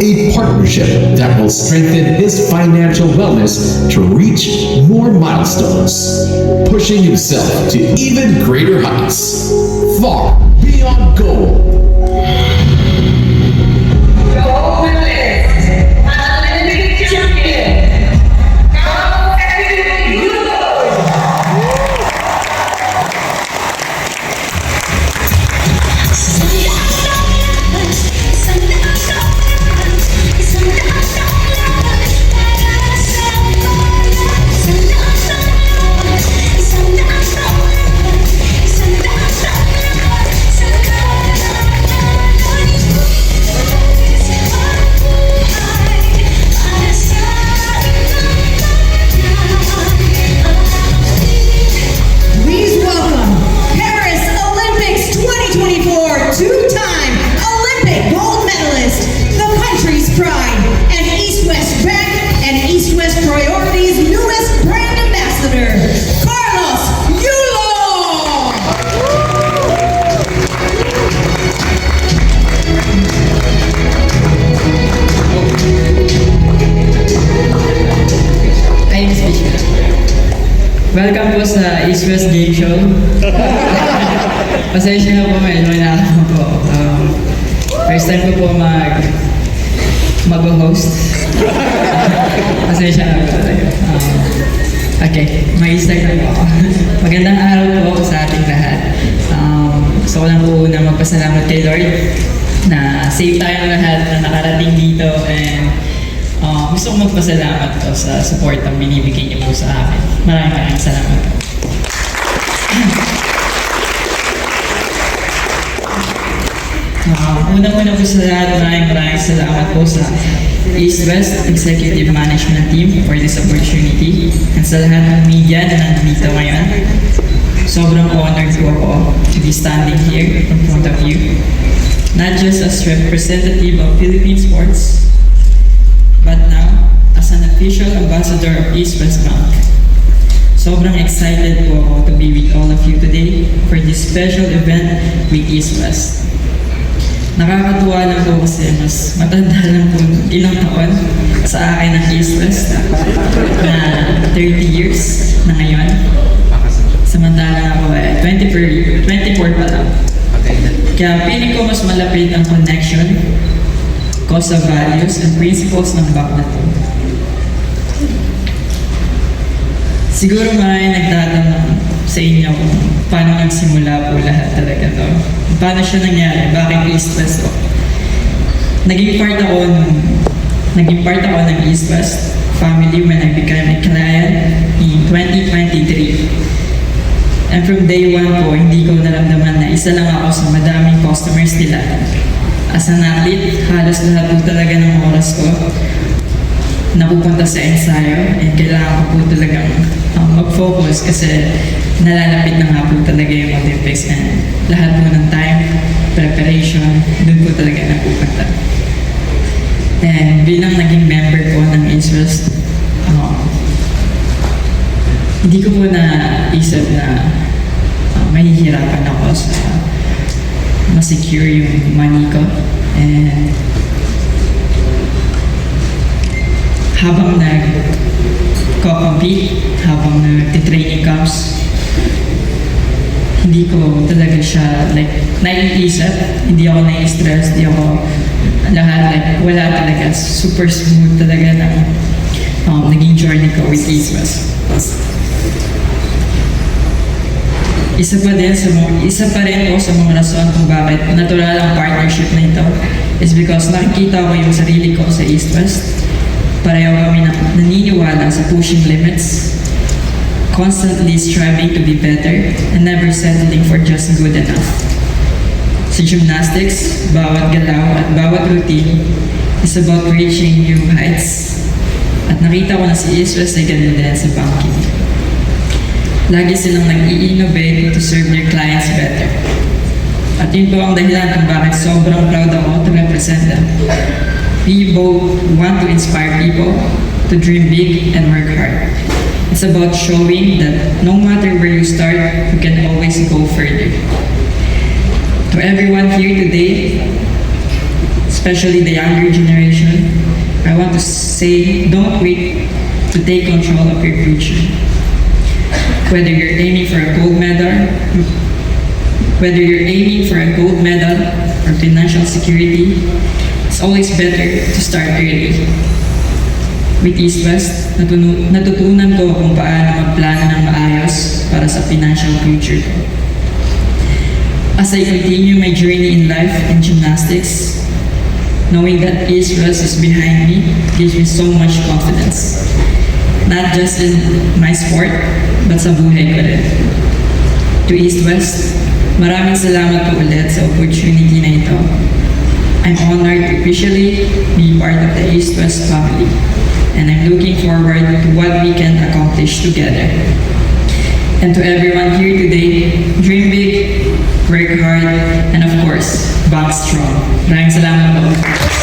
a partnership that will strengthen his financial wellness to reach more milestones, pushing himself to even greater heights, far beyond goal. Welcome po sa East West Game Show. Pasensya na po, medyo nakakama po. First time ko po mag-host. Pasensya na po talaga. Okay, mag-start na po ako. Magandang araw po sa ating lahat. Gusto ko lang po na magpasalamat kay Lord na safe tayong lahat na nakarating dito, and gusto kong magpasalamat po sa support ang binibigay niyo po sa akin. Maraming salamat po. Una-una po sa lahat, maraming salamat po sa East West Executive Management Team for this opportunity, and sa lahat ng media na nandito ngayon. Sobrang honored po ako to be standing here in front of you, not just as representative of Philippine sports, but now as an official ambassador of East West Bank. Sobrang excited po ako to be with all of you today for this special event with East West. Nakakatuwa lang po kasi mas matanda lang po ilang taon sa akin ng East West na 30 years na ngayon. Samantala ako 24 pa lang. Kaya piling ko mas malapit ang connection ko sa values and principles ng bank na to. Siguro maraming nagtatanong sa inyo kung paano nagsimula po lahat talaga to. Paano siya nangyari? Bakit East West po? Naging part ako ng East West family when I became a client in 2023. And from day one po, hindi ko naramdaman na isa lang ako sa madaming customers nila. As an athlete, halos lahat po talaga ng oras ko napupunta sa ensayo, and kailangan ko po talagang mag-focus kasi nalalapit na nga po talaga yung Olympics, and lahat po ng time, preparation, dun po talaga napupunta. And bilang naging member po ng East West, hindi ko po naisip na mahihirapan ako sa ma-secure yung money ko. And habang nag-compete, habang nag-training camps, hindi ko talaga siya naiisip, hindi ako nai-stress, hindi ako wala talaga, super smooth talaga na naging journey ko with East West. Isa pa rin po sa mga rason kung bakit natural ang partnership na ito is because nakikita ko yung sarili ko sa East West. Pareho kami naniniwala sa pushing limits, constantly striving to be better, and never settling for just good enough. Sa gymnastics, bawat galaw at bawat routine is about reaching new heights. At nakita ko na si East West ay ganun din sa banking. Lagi silang nag-i-innovate to serve their clients better. At yun po ang dahilan kung bakit sobrang proud ako to represent them. We both want to inspire people to dream big and work hard. It's about showing that no matter where you start, you can always go further. To everyone here today, especially the younger generation, I want to say, don't wait to take control of your future. Whether you're aiming for a gold medal, or financial security, it's always better to start early. With East West, natutunan ko kung paano magplano ng maayos para sa financial future ko. As I continue my journey in life and gymnastics, knowing that East West is behind me gives me so much confidence. Not just in my sport, but sa buhay ko rin. To East West, maraming salamat po ulit sa opportunity na ito. I'm honored to officially be part of the East West family, and I'm looking forward to what we can accomplish together. And to everyone here today, dream big, work hard, and of course, back strong. Maraming salamat po.